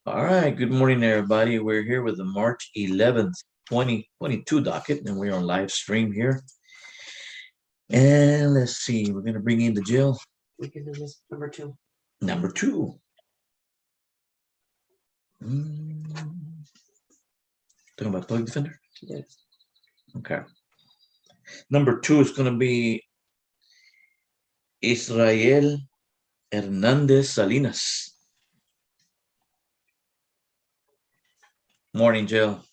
All right, good morning, everybody. We're here with the March 11th, 2022 docket, and we're on live stream here. And let's see, we're going to bring in the jail. We can do this number two. Number two. Talking about public defender? Yes. Okay. Number two is going to be Israel Hernandez Salinas. Morning, Jill.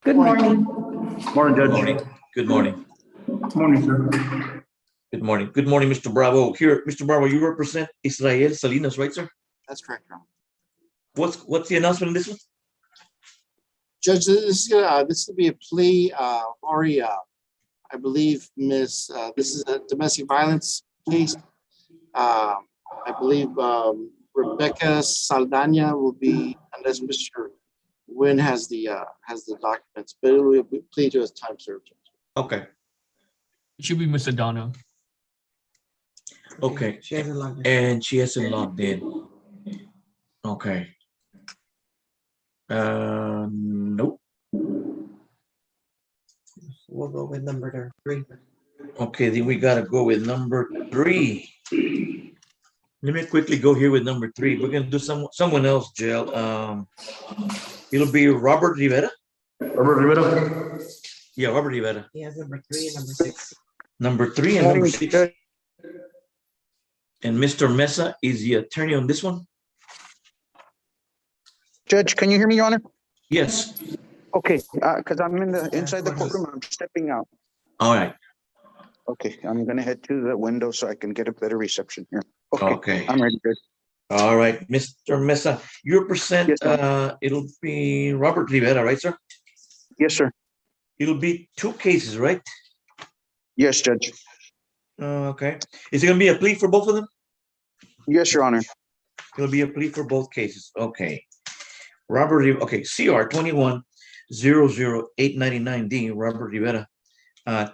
Good morning. Morning, Good Judge. morning. Good morning. Morning, sir. Good morning. Good morning, Mr. Bravo. Here, Mr. Bravo, you represent Israel Salinas, right, sir? That's correct, Your Honor. What's the announcement in this one? Judge, this will be a plea. Already, I believe, Miss. This is a domestic violence case. I believe Rebecca Saldana will be, unless Mr. Wynn has the documents, but it will be plea to his time served. Okay. It should be Miss Adana. Okay. She hasn't logged in. And she hasn't logged in. Okay. Nope. We'll go with number three. Okay, then we gotta go with number three. Let me quickly go here with number three. We're gonna do someone else, Jill. It'll be Robert Rivera. Robert Rivera. Yeah, Robert Rivera. He has number three and number six. Number three and number six. And Mr. Mesa is the attorney on this one? Judge, can you hear me, Your Honor? Yes. Okay, because I'm inside the courtroom, I'm stepping out. All right. Okay, I'm gonna head to the window so I can get a better reception here. Okay. I'm ready, Judge. All right, Mr. Mesa, you represent, Yes, it'll be Robert Rivera, right, sir? Yes, sir. It'll be two cases, right? Yes, Judge. Okay. Is it gonna be a plea for both of them? Yes, Your Honor. It'll be a plea for both cases. Okay. Okay, CR 21-00899D, Robert Rivera,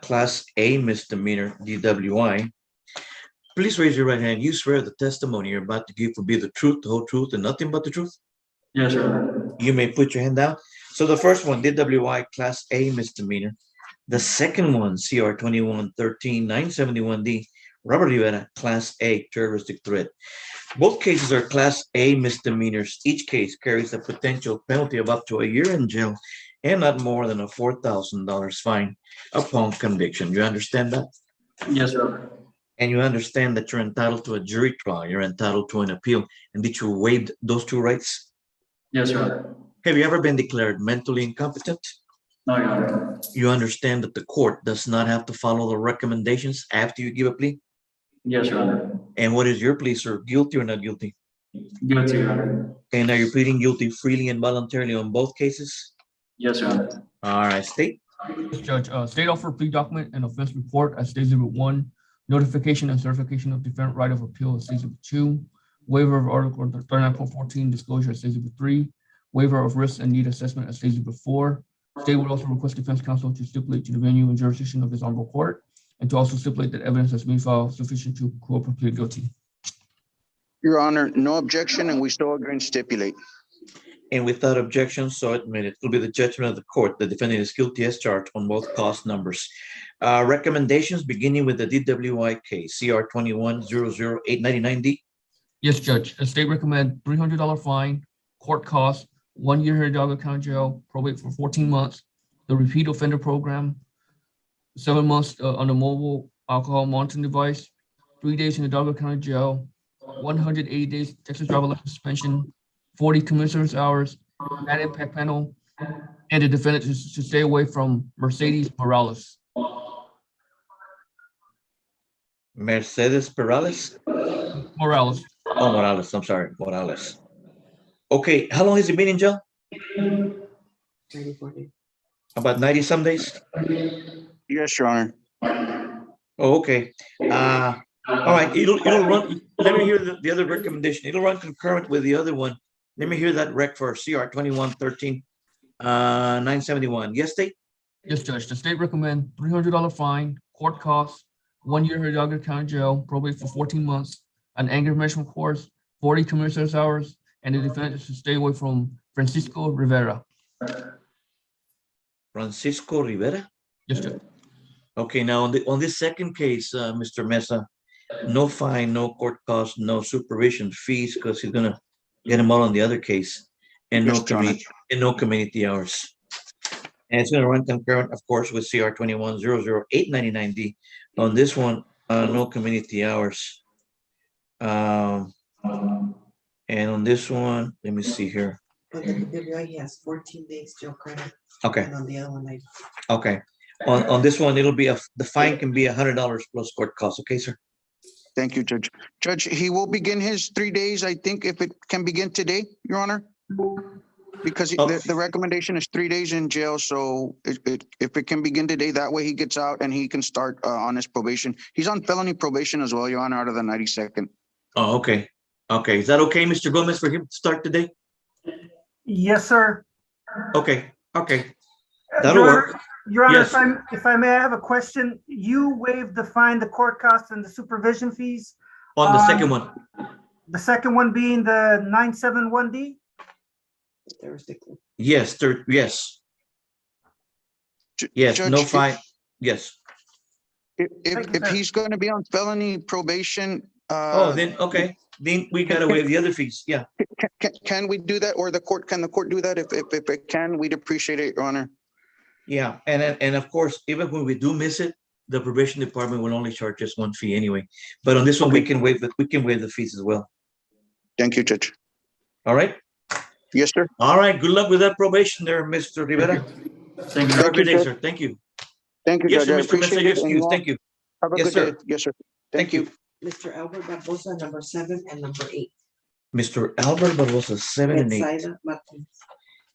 Class A misdemeanor, DWI. Please raise your right hand. You swear the testimony you're about to give will be the truth, the whole truth, and nothing but the truth? Yes, sir. You may put your hand down. So the first one, DWI, Class A misdemeanor. The second one, CR 21-13-971D, Robert Rivera, Class A terroristic threat. Both cases are Class A misdemeanors. Each case carries a potential penalty of up to a year in jail and not more than a $4,000 fine upon conviction. You understand that? Yes, sir. And you understand that you're entitled to a jury trial, you're entitled to an appeal, and that you waived those two rights? Yes, sir. Have you ever been declared mentally incompetent? No, Your Honor. You understand that the court does not have to follow the recommendations after you give a plea? Yes, Your Honor. And what is your plea, sir? Guilty or not guilty? Guilty, Your Honor. And are you pleading guilty freely and voluntarily on both cases? Yes, Your Honor. All right, state. Yes, Judge, state offer plea document and offense report as State Exhibit 1, notification and certification of defendant right of appeal as State Exhibit 2, waiver of Article 39.14 disclosure as State Exhibit 3, waiver of risk and need assessment as State Exhibit 4. State would also request defense counsel to stipulate to the venue and jurisdiction of this honorable court, and to also stipulate that evidence has been filed sufficient to cooperate plead guilty. Your Honor, no objection, and we still agree and stipulate. And without objection, so admitted. It will be the judgment of the court. The defendant is guilty as charged on both cost numbers. Recommendations beginning with the DWI case, CR 21-00899D. Yes, Judge, the state recommend $300 fine, court costs, 1 year Hidalgo County Jail, probate for 14 months, the repeat offender program, 7 months on the mobile alcohol monitoring device, 3 days in Hidalgo County Jail, 180 days Texas driver license suspension, 40 commissioner's hours, bad impact panel, and the defendant to stay away from Mercedes Morales. Mercedes Perales. Morales. Oh, Morales. I'm sorry, Morales. Okay, how long has he been in jail? 94 days. About 90 some days? Yes, Your Honor. Oh, okay. All right, it'll run. Let me hear the other recommendation. It'll run concurrent with the other one. Let me hear that rec for CR 21-13-971. Yes, state? Yes, Judge, the state recommend $300 fine, court costs, 1 year Hidalgo County Jail, probate for 14 months, an anger management course, 40 community service hours, and the defendant is to stay away from Francisco Rivera. Francisco Rivera. Yes, Judge. Okay, now on this second case, Mr. Mesa, no fine, no court cost, no supervision fees, because he's gonna get him all on the other case, and Yes, Your Honor. no community hours. And it's gonna run concurrent, of course, with CR 21-00899D. On this one, no community hours. And on this one, let me see here. On the WI, he has 14 days jail credit, Okay, and on the other one, I, okay. On this one, it'll be the fine can be $100 plus court costs. Okay, sir? Thank you, Judge. Judge, he will begin his 3 days, I think, if it can begin today, Your Honor. Because Oh. the recommendation is 3 days in jail, so if it can begin today, that way he gets out and he can start on his probation. He's on felony probation as well, Your Honor, out of the 92nd. Oh, okay. Okay, is that okay, Mr. Gomez, for him to start today? Yes, sir. Okay, okay. Uh, That'll Your work. Honor- Your Honor, Yes. if I may, I have a question. You waived the fine, the court costs, and the supervision fees. On the second one, The second one being the 971D? jurisdiction. yes, yes, yes, no Judge, fine, yes. Thank you, If sir. he's going to be on felony probation, Oh, then, okay, then we gotta waive the other fees, yeah. can we do that, or can the court do that? If it can, we'd appreciate it, Your Honor. Yeah, and of course, even when we do miss it, the probation department will only charge us one fee anyway. But on this one, we can waive the fees as well. Thank you, Judge. All right? Yes, sir. All right, good luck with that probation there, Mr. Rivera. Thank you. Have a good day, sir. sir. Thank you. Thank you, Yes, Judge. sir, I Mr. Mesa, appreciate you're it. and excused. all- Thank you. Have a Yes, good sir. day. Yes, sir. Thank you. Mr. Albert Barbosa, number 7 and number 8. Mr. Albert Barbosa, 7 and 8. Betsaida Martinez.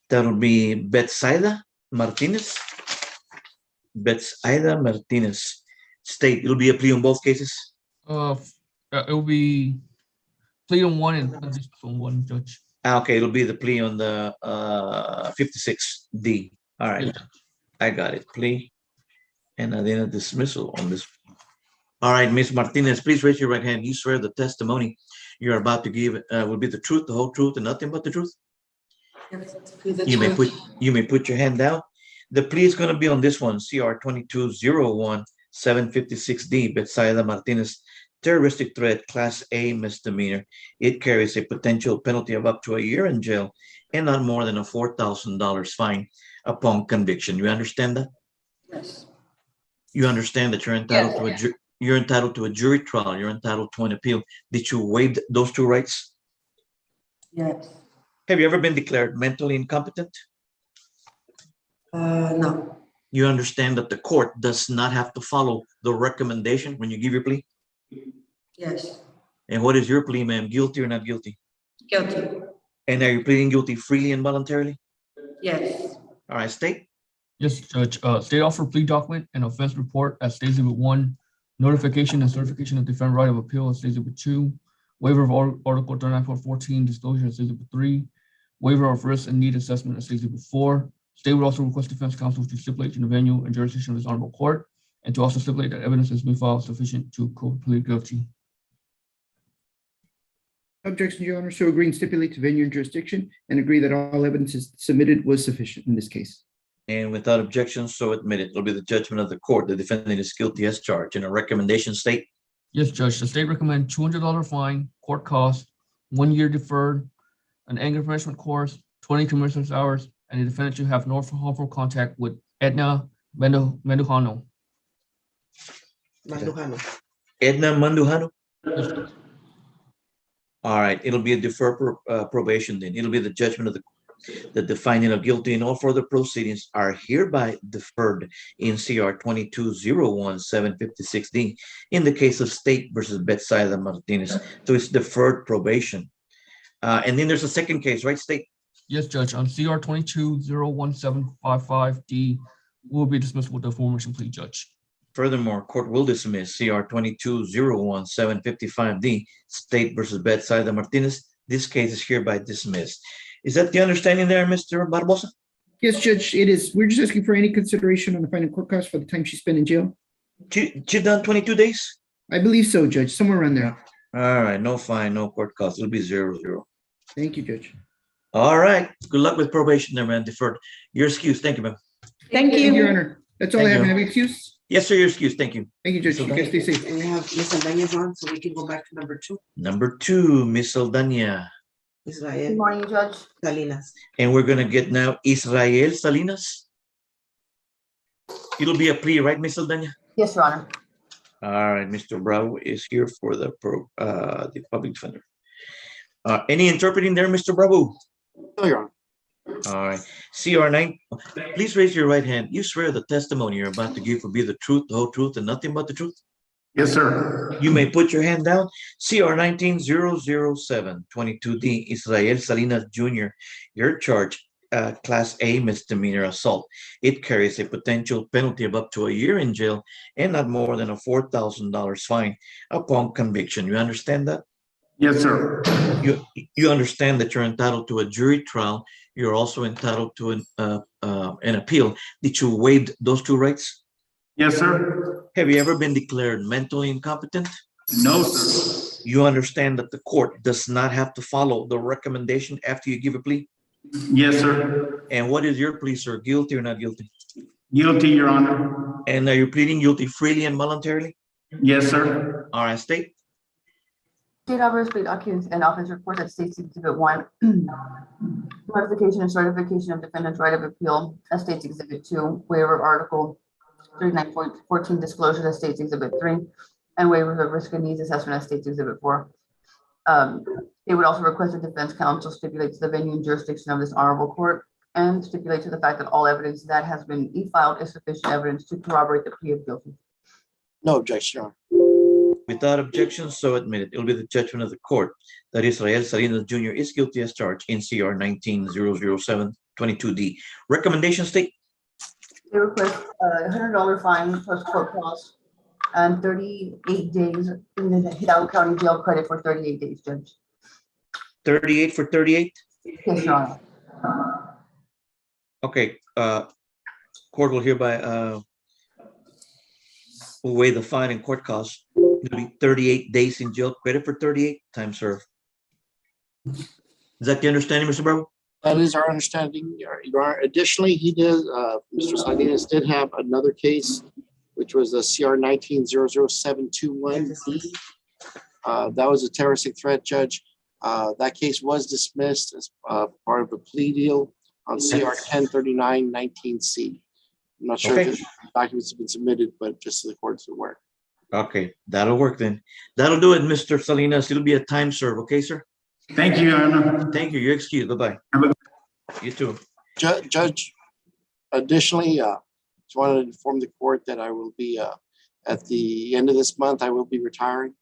That'll be Betsaida Martinez. Betsaida Martinez. State, it'll be a plea on both cases? It will be plea on one and dismissal on one, Judge. Okay, it'll be the plea on the 56D. All right, Yes, Judge. I got it. Plea and then a dismissal on this. All right, Ms. Martinez, please raise your right hand. You swear the testimony you're about to give will be the truth, the whole truth, and nothing but the truth? You may put your hand down. The plea is going to be on this one, CR 22-01-756D, Betsaida Martinez, terroristic threat, Class A misdemeanor. It carries a potential penalty of up to a year in jail and not more than a $4,000 fine upon conviction. You understand that? Yes. You understand that you're entitled to you're entitled to a jury trial. You're entitled to an appeal. Did you waive those two rights? Yes. Have you ever been declared mentally incompetent? No. You understand that the court does not have to follow the recommendation when you give your plea? Yes. And what is your plea, ma'am? Guilty or not guilty? Guilty. And are you pleading guilty freely and voluntarily? Yes. All right, state. Yes, Judge. State offer plea document and offense report as states exhibit 1, notification and certification of defendant right of appeal as states exhibit 2, waiver of Article 39.14 disclosure as states exhibit 3, waiver of risk and need assessment as states exhibit 4. State would also request defense counsel to stipulate in the venue and jurisdiction of this honorable court, and to also stipulate that evidence has been filed sufficient to plead guilty. Objection, Your Honor. So agree and stipulate to venue and jurisdiction and agree that all evidence is submitted was sufficient in this case. And without objection, so admitted. It'll be the judgment of the court. The defendant is guilty as charged. And a recommendation, state. Yes, Judge. The state recommend $200 fine, court costs, 1 year deferred, an anger management course, 20 commercial hours, and the defendant should have no harmful contact with Edna Mandujano. Mandujano. Edna Mandujano. Yes, Judge. All right, it'll be a deferred probation then. It'll be the judgment of the finding of guilty and all further proceedings are hereby deferred in CR 22-01-756D in the case of State versus Betsaida Martinez. So it's deferred probation. And then there's a second case, right, State? Yes, Judge. On CR 22-01755D will be dismissed with the aforementioned plea, Judge. Furthermore, court will dismiss CR 22-01-755D, State versus Betsaida Martinez. This case is hereby dismissed. Is that the understanding there, Mr. Barbosa? Yes, Judge, it is. We're just asking for any consideration on the fine and court costs for the time she spent in jail. She done 22 days? I believe so, Judge, somewhere around there. All right, no fine, no court cost. It'll be 0-0. Thank you, Judge. All right. Good luck with probation there, man. Deferred. Your excuse. Thank you, man. Thank Thank you, Your you. Honor. That's all I Thank have. you. May I have an excuse? Yes, sir. Your excuse. Thank you. Thank you, Judge. You guys stay safe. And we have Ms. Aldaña's on, so we can go back to number 2. Number 2, Miss Aldana. Good Israel morning, Judge. Salinas. And we're gonna get now Israel Salinas. It'll be a plea, right, Miss Aldana? Yes, Your Honor. All right, Mr. Bravo is here for the public defender. Any interpreting there, Mr. Bravo? No, Your Honor. All right. CR9, please raise your right hand. You swear the testimony you're about to give will be the truth, the whole truth, and nothing but the truth? Yes, sir. You may put your hand down. CR 19-007, 22D, Israel Salinas Jr. Your charge, Class A misdemeanor assault. It carries a potential penalty of up to a year in jail and not more than a $4,000 fine upon conviction. You understand that? Yes, sir. You understand that you're entitled to a jury trial. You're also entitled to an appeal. Did you waive those two rights? Yes, sir. Have you ever been declared mentally incompetent? No, sir. You understand that the court does not have to follow the recommendation after you give a plea? Yes, sir. And what is your plea, sir? Guilty or not guilty? Guilty, Your Honor. And are you pleading guilty freely and voluntarily? Yes, sir. All right, state. State Alvarez plead documents and offense report that states Exhibit 1. Modification and certification of defendant's right of appeal, that states Exhibit 2. Waiver of Article 3914 disclosure, that states Exhibit 3. And waiver of risk and needs assessment, that states Exhibit 4. They would also request the defense counsel stipulate to the venue and jurisdiction of this honorable court and stipulate to the fact that all evidence that has been e-filed is sufficient evidence to corroborate the plea of guilty. No objection, Your Honor. Without objection, so admitted. It'll be the judgment of the court that Israel Salinas Jr. is guilty as charged in CR 19-007, 22D. Recommendation state. They request a $100 fine plus court costs and 38 days in the Hidalgo County Jail credit for 38 days, Judge. 38 for 38? Yes, Your Honor. Okay, court will hereby will waive the fine and court costs. It'll be 38 days in jail, credit for 38 time served. Is that the understanding, Mr. Bravo? That is our understanding, Your Honor. Additionally, he did, Mr. Salinas did have another case, which was a CR 19-00721D. That was a terroristic threat, Judge. That case was dismissed as part of a plea deal on CR 1039-19C. I'm not sure if the documents have been submitted, but just so the court's aware. Okay, that'll work then. That'll do it, Mr. Salinas. It'll be a time serve, okay, sir? Thank you, Your Honor. Thank you. You're excused. Bye-bye. Have a- You too. Judge, additionally, just wanted to inform the court that I will be, at the end of this month, I will be retiring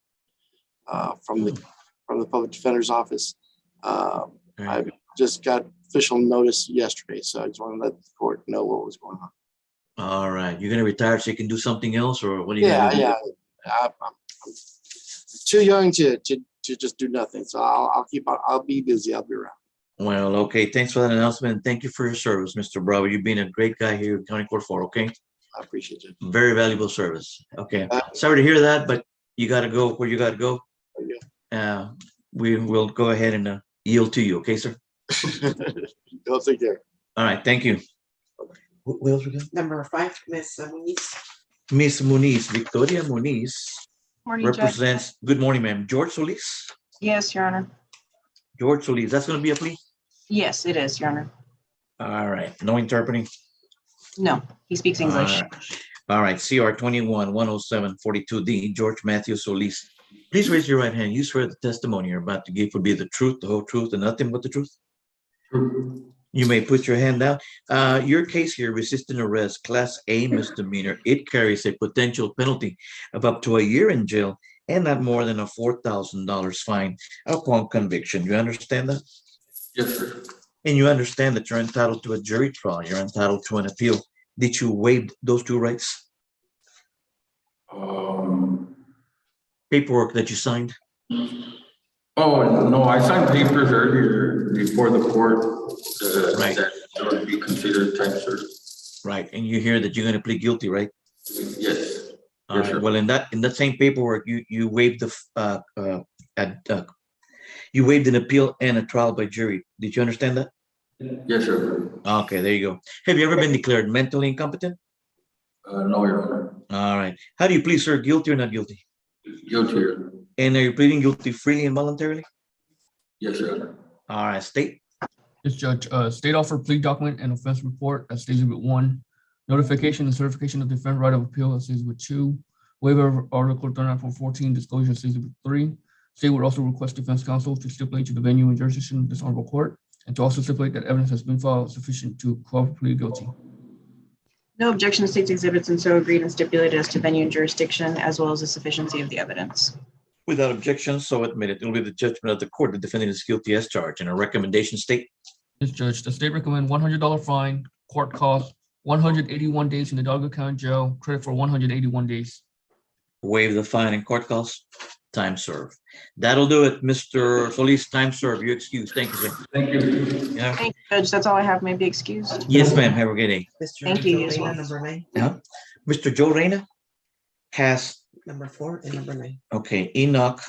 from the public defender's office. I just got official notice yesterday, so I just want to let the court know what was going on. All right. You're gonna retire so you can do something else, or what are you Yeah, gonna do? yeah. I'm too young to just do nothing, so I'll be busy. I'll be around. Well, okay. Thanks for that announcement. And thank you for your service, Mr. Bravo. You've been a great guy here at County Court 4, okay? I appreciate it. Very valuable service. Okay. Sorry to hear that, but you gotta go where you gotta go. We will go ahead and yield to you, okay, sir? Go take care. All right. Thank you. What else we got? Number 5, Ms. Muniz. Miss Muniz, Victoria Muniz Morning, Judge. represents, good morning, ma'am. George Solis? Yes, Your Honor. George Solis, that's gonna be a plea? Yes, it is, Your Honor. All right. No interpreting? No, he speaks English. All right, CR 21-107-42D, George Matthew Solis. Please raise your right hand. You swear the testimony you're about to give will be the truth, the whole truth, and nothing but the truth? You may put your hand down. Your case here, resisting arrest, Class A misdemeanor. It carries a potential penalty of up to a year in jail and not more than a $4,000 fine upon conviction. You understand that? Yes, sir. And you understand that you're entitled to a jury trial. You're entitled to an appeal. Did you waive those two rights? Paperwork that you signed? Oh, no, I signed papers earlier before the court. Right. That would be considered time served. Right, and you hear that you're gonna plead guilty, right? Yes. All right, well, in that same paperwork, you waived the you waived an appeal and a trial by jury. Did you understand that? Yes, sir. Okay, there you go. Have you ever been declared mentally incompetent? No, Your Honor. All right. How do you plead, sir? Guilty or not guilty? Guilty, Your Honor. And are you pleading guilty freely and voluntarily? Yes, Your Honor. All right, state. Yes, Judge. State offer plea document and offense report as stated with 1. Notification and certification of defense right of appeal as stated with 2. Waiver of Article 39.14 disclosure as stated with 3. State would also request defense counsel to stipulate to the venue and jurisdiction of this honorable court, and to also stipulate that evidence has been filed sufficient to cover plea guilty. No objection to state's exhibits, and so agreed and stipulated as to venue and jurisdiction, as well as the sufficiency of the evidence. Without objection, so admitted. It will be the judgment of the court. The defendant is guilty as charged. And a recommendation, state. Yes, Judge. The state recommend $100 fine, court cost, 181 days in the Hidalgo County Jail, credit for 181 days. Waive the fine and court costs. Time served. That'll do it, Mr. Solis. Time served. You're excused. Thank you, sir. Thank you. Yeah. Thank you, Judge. That's all I have. May I be excused. Yes, ma'am. Have a good day. Mr. Thank you, as Joe well. Reyna, number 9, Yeah. Mr. Joe Reyna has, number 4, and number 9, okay, Enoch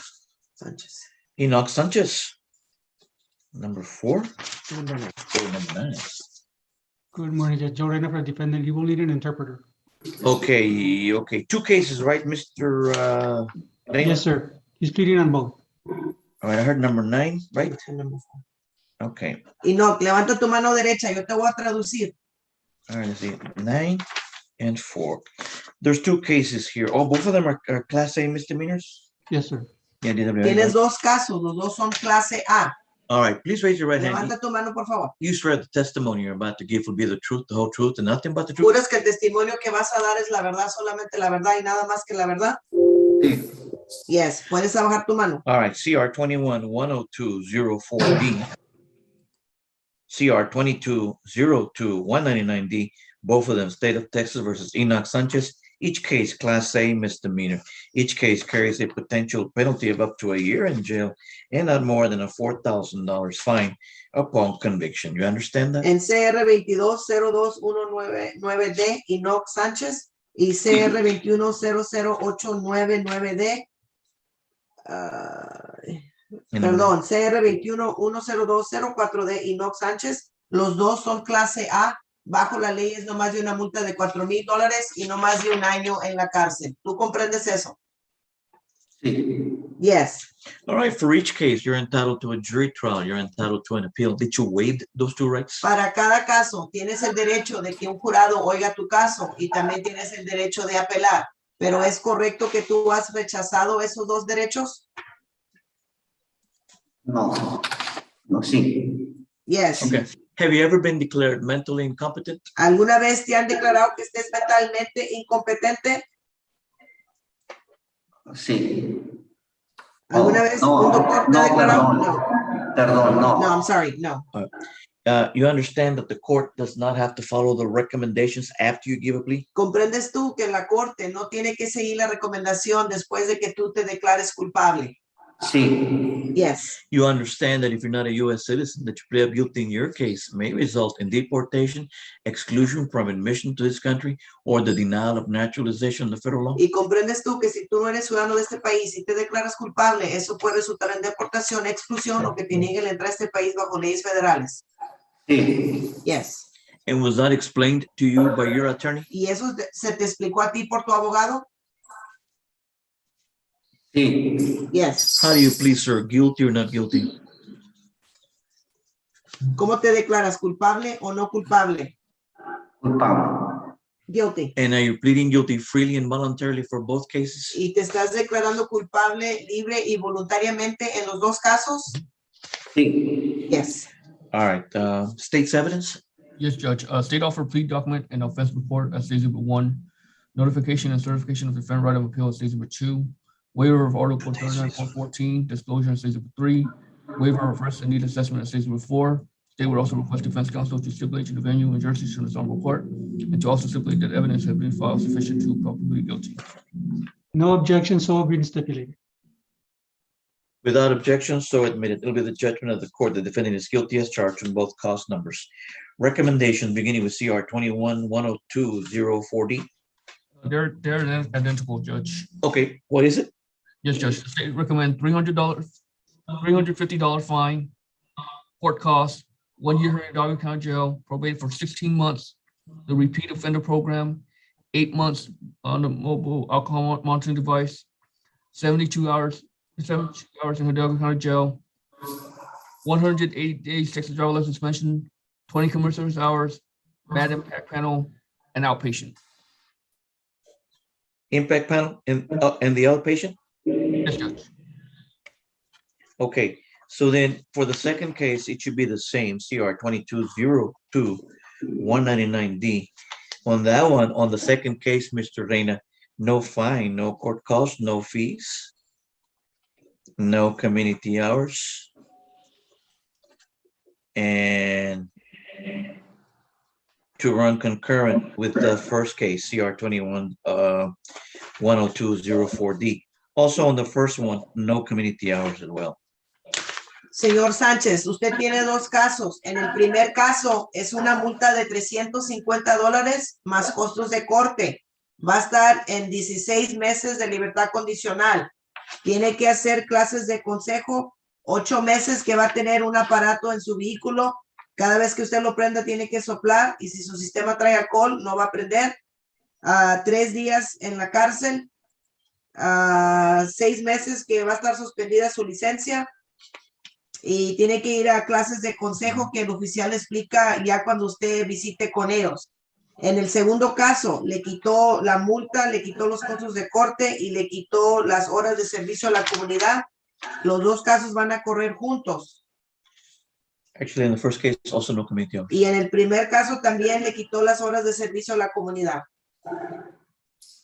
Sanchez, Sanchez. Number 4. number 9. Oh, number 9. Good morning, Judge. Joe Reyna for defendant. You will need an interpreter. Okay, okay. 2 cases, right, Mr. Reyna? Yes, sir. He's pleading on both. All right, I heard number 9, right? And number 4. Okay. Enoch, levanta tu mano derecha, yo te voy a traducir. All right, let's see. 9 and 4. There's 2 cases here. Oh, both of them are class A misdemeanors? Yes, sir. Yeah, Tienes 2 casos, los 2 son clase A. All right, please raise your right hand. Levanta tu mano, por favor. You swear the testimony you're about to give will be the truth, the whole truth, and nothing but the truth? ¿Juras que el testimonio que vas a dar es la verdad, solamente la verdad y nada más que la verdad? Sí. Yes, puedes bajar tu mano. All right, CR 21-10204D, CR 22-02-199D, both of them State of Texas versus Enoch Sanchez. Each case class A misdemeanor. Each case carries a potential penalty of up to a year in jail and not more than a $4,000 fine upon conviction. You understand that? En CR 22-02-199D, Enoch Sánchez, y CR 21-00899D, perdón, CR 21-102-04D, Enoch Sánchez, los 2 son clase A. Bajo la ley es no más de una multa de $4,000 y no más de 1 año en la cárcel. ¿Tú comprendes eso? Sí. Yes. All right, for each case, you're entitled to a jury trial. You're entitled to an appeal. Did you waive those 2 rights? Para cada caso tienes el derecho de que un jurado oiga tu caso y también tienes el derecho de apelar. Pero ¿es correcto que tú has rechazado esos 2 derechos? No. No, sí. Yes. Okay. Have you ever been declared mentally incompetent? ¿Alguna vez te han declarado que estés mentalmente incompetente? Sí. ¿Alguna vez un doctor te ha declarado? No. Perdón, no. No, I'm sorry, no. You understand that the court does not have to follow the recommendations after you give a plea? ¿Comprendes tú que la corte no tiene que seguir la recomendación después de que tú te declares culpable? Sí. Yes. You understand that if you're not a U.S. citizen, that you plead guilty in your case may result in deportation, exclusion from admission to this country, or the denial of naturalization under federal law? Y comprendes tú que si tú no eres ciudadano de este país y te declaras culpable, eso puede resultar en deportación, exclusión o que te nieguen la entrada a este país bajo leyes federales. Sí. Yes. And was that explained to you by your attorney? ¿Y eso se te explicó a ti por tu abogado? Sí. Yes. How do you plead, sir? Guilty or not guilty? ¿Cómo te declaras, culpable o no culpable? Culpable. Guilty. And are you pleading guilty freely and voluntarily for both cases? ¿Y te estás declarando culpable, libre y voluntariamente en los 2 casos? Sí. Yes. All right. State's evidence? Yes, Judge. State offer plea document and offense report as stated with 1. Notification and certification of defendant right of appeal as stated with 2. Waiver of Article 39.14, disclosure as stated with 3. Waiver of first and need assessment as stated with 4. State would also request defense counsel to stipulate to the venue and jurisdiction of this honorable court, and to also stipulate that evidence has been filed sufficient to probably guilty. No objection, so agreed and stipulated. Without objection, so admitted. It'll be the judgment of the court. The defendant is guilty as charged on both cost numbers. Recommendations beginning with CR 21-102-04D. They're identical, Judge. Okay, what is it? Yes, Judge. The state recommend $350 fine, court costs, 1 year in Hidalgo County Jail, probate for 16 months, the repeat offender program, 8 months on the mobile alcohol monitoring device, 72 hours in Hidalgo County Jail, 180 days Texas driver license suspension, 20 commercial service hours, bad impact panel, and outpatient. Impact panel and the outpatient? Yes, Judge. Okay, so then for the second case, it should be the same, CR 2202-199D. On that one, on the second case, Mr. Reina, no fine, no court costs, no fees, no community hours, and to run concurrent with the first case, CR 10204D. Also on the first one, no community hours as well. Señor Sánchez, usted tiene dos casos. En el primer caso es una multa de $350 más costos de corte. Va a estar en 16 meses de libertad condicional. Tiene que hacer clases de consejo, 8 meses que va a tener un aparato en su vehículo. Cada vez que usted lo prenda tiene que soplar y si su sistema trae alcohol no va a prender. 3 días en la cárcel. 6 meses que va a estar suspendida su licencia. Y tiene que ir a clases de consejo que el oficial explica ya cuando usted visite con ellos. En el segundo caso, le quitó la multa, le quitó los costos de corte y le quitó las horas de servicio a la comunidad. Los dos casos van a correr juntos. Actually, in the first case, also no community hours. Y en el primer caso también le quitó las horas de servicio a la comunidad.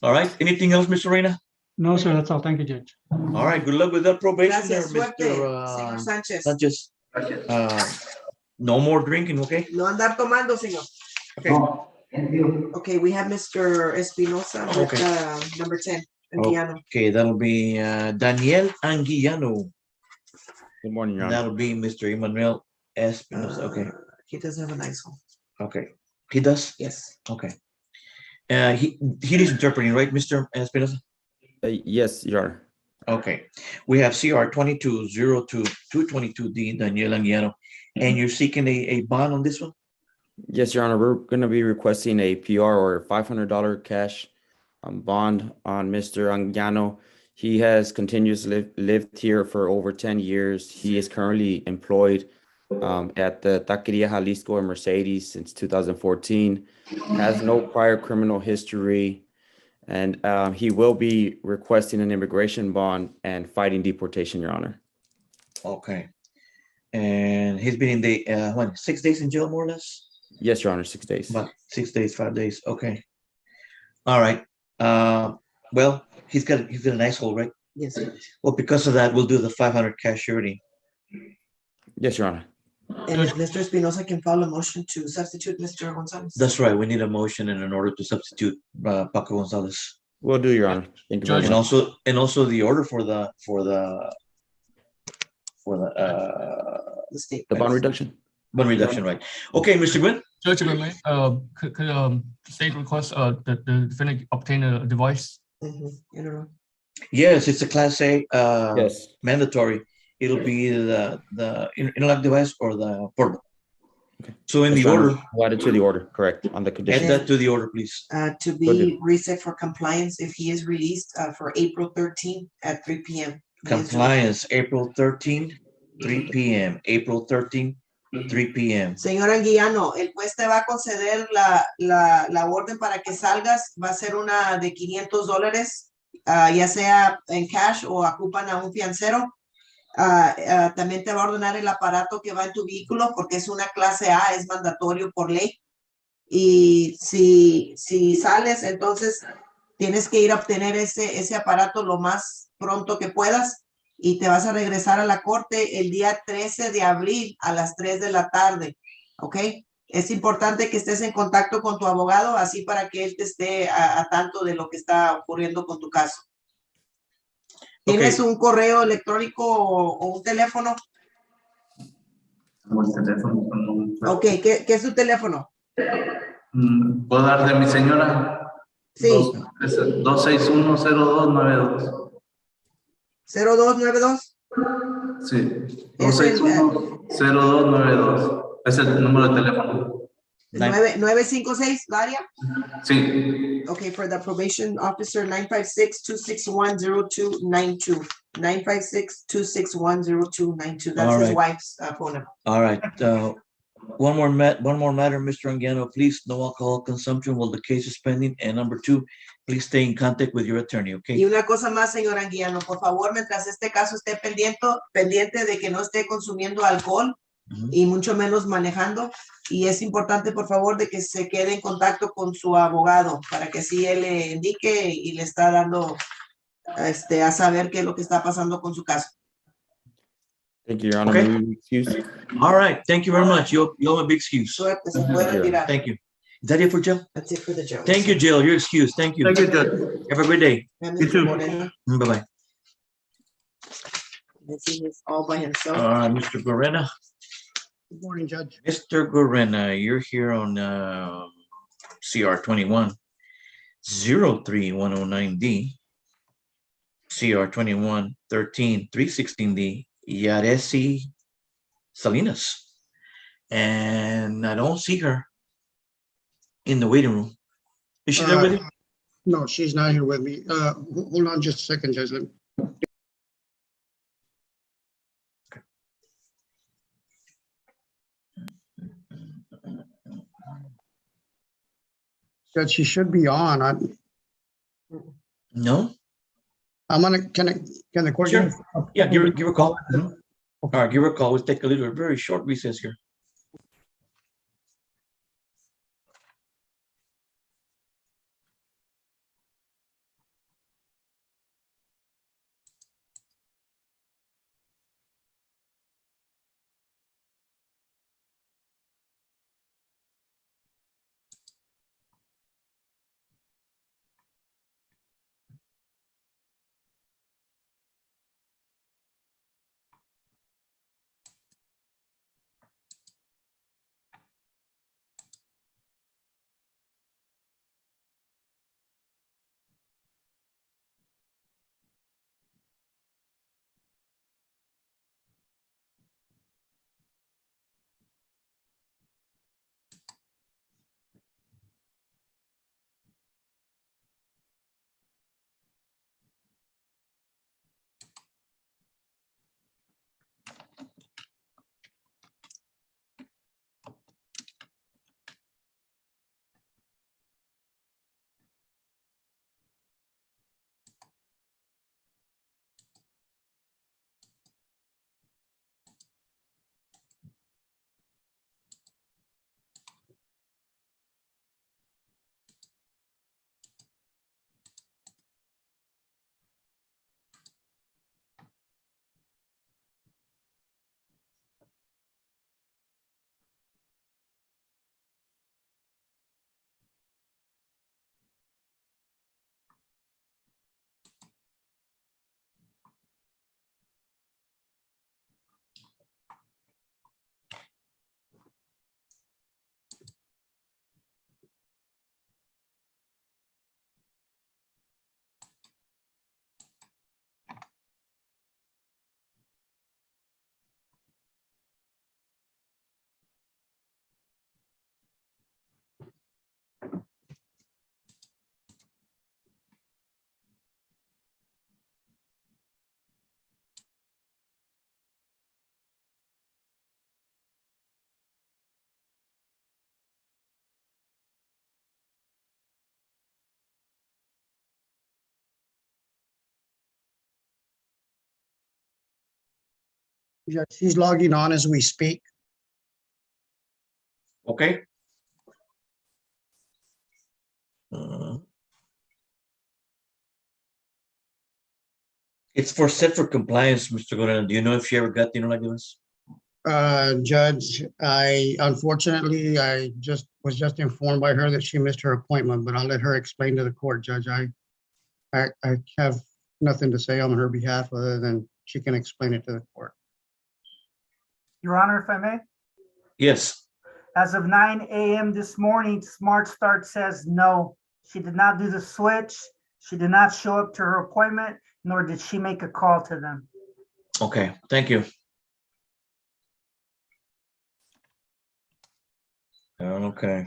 All right, anything else, Mr. Reina? No, sir, that's all. Thank you, Judge. All right, good luck with that probation there, Gracias, suerte, Mr. señor Sánchez. Sánchez. No more drinking, okay? No andar tomando, señor. Okay. Okay, we have Mr. Espinosa with Okay. number 10, Anguiano. Okay, that'll be Daniel Anguiano. Good morning, Your Honor. That'll be Mr. Emmanuel Espinosa. Okay, He does have a nice one. okay. He does? Yes. Okay. He is interpreting, right, Mr. Espinosa? Yes, Your Honor. Okay. We have CR 2202-222D, Daniel Anguiano. And you're seeking a bond on this one? Yes, Your Honor. We're going to be requesting a PR or $500 cash bond on Mr. Anguiano. He has continuously lived here for over 10 years. He is currently employed at the Taqueria Jalisco in Mercedes since 2014. Has no prior criminal history. And he will be requesting an immigration bond and fighting deportation, Your Honor. Okay. And he's been in the, 6 days in jail, more or less? Yes, Your Honor, 6 days. About 6 days, 5 days. Okay. All right. Well, he's got a nice hole, right? Yes. Well, because of that, we'll do the 500 cash surety. Yes, Your Honor. And if Mr. Espinosa can file a motion to substitute Mr. Gonzalez. That's right. We need a motion and in order to substitute Paco Gonzalez. Will do, Your Honor. Thank you very And much. also the order for the state. The bond reduction. Bond reduction, right? Okay, Mr. Gwynn. Judge, if I may, could the state request that the defendant obtain a device? Yes, it's a Class A. Yes. Mandatory. It'll be the interlock device or the portable. Okay. So in Yes, the Your Honor. order, We'll add it to the order, correct, on the add condition. that to the order, please. To Will be do. reset for compliance if he is released for April 13th at 3 p.m. Compliance, April 13, 3 p.m. April 13, 3 p.m. Señor Anguiano, el juez te va a conceder la orden para que salgas. Va a ser una de $500, ya sea en cash o ocupan a un fiancero. También te va a ordenar el aparato que va en tu vehículo porque es una clase A, es mandatorio por ley. Y si sales, entonces tienes que ir a obtener ese aparato lo más pronto que puedas y te vas a regresar a la corte el día 13 de abril a las 3 de la tarde, ¿ok? Es importante que estés en contacto con tu abogado así para que él te esté a tanto de lo que está ocurriendo con tu caso. ¿Tienes un correo electrónico o un teléfono? Ok, ¿qué es tu teléfono? ¿Puedo dar de mi señora? Sí. 261-0292. 0292. Sí. Es el, 261-0292. Es el número de teléfono. 956, el área. Sí. Okay, for the probation officer, 956-261-0292. 956-261-0292. That's All his right. wife's phone number. All right. One more matter, Mr. Anguiano, please, no alcohol consumption while the case is pending. And number 2, please stay in contact with your attorney, Y okay? una cosa más, señor Anguiano, por favor, mientras este caso esté pendiente de que no esté consumiendo alcohol y mucho menos manejando. Y es importante, por favor, de que se quede en contacto con su abogado para que así él le indique y le está dando a saber qué es lo que está pasando con su caso. Thank you, Your Honor. Okay. May we excuse? All right. Thank you very much. You'll have a big excuse. Suerte, se puede Thank you. retirar. Thank you. Is that it for Jill? That's it for the Joe. Thank you, Jill. You're excused. Thank you. Thank you, Judge. Have a great day. You too. Bye-bye. He's all by himself. Mr. Gorena. Good morning, Judge. Mr. Gorena, you're here on CR 21 03109D, CR 21 13 316D, Yaresi Salinas. And I don't see her in the waiting room. Is she there with you? No, she's not here with me. Hold on just a second, Judge. Judge, she should be on. No? I'm gonna, can the court? Sure. Yeah, give her a call. Mhm. All right, give her a call. We'll take a very short recess here. Judge, she's logging on as we speak. Okay. It's set for compliance, Mr. Gorena. Do you know if she ever got like this? Judge, unfortunately, I was just informed by her that she missed her appointment, but I'll let her explain to the court, Judge. I have nothing to say on her behalf other than she can explain it to the court. Your Honor, if I may, Yes. as of 9 a.m. this morning, Smart Start says no. She did not do the switch. She did not show up to her appointment, nor did she make a call to them. Okay, thank you. Okay.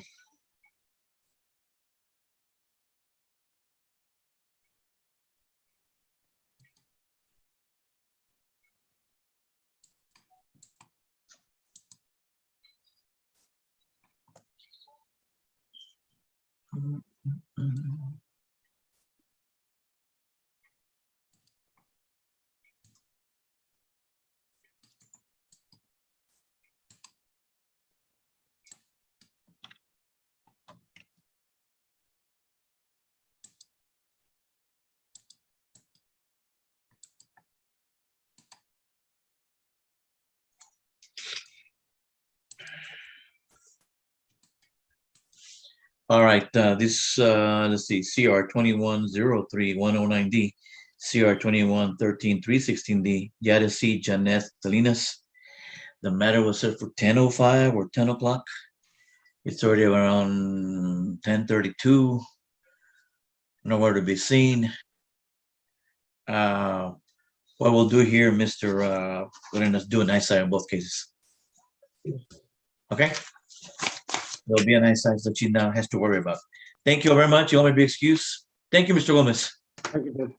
All right, let's see, CR 2103-109D, CR 2113-316D, Yadisi Janet Salinas. The matter was set for 10:05 or 10 o'clock. It's already around 10:32. Nowhere to be seen. What we'll do here, Mr. We're gonna do an eyesight on both cases. Okay? There'll be an eyesight that she now has to worry about. Thank you very much. You all may be excused. Thank you, Mr. Gomez. Thank you, Judge.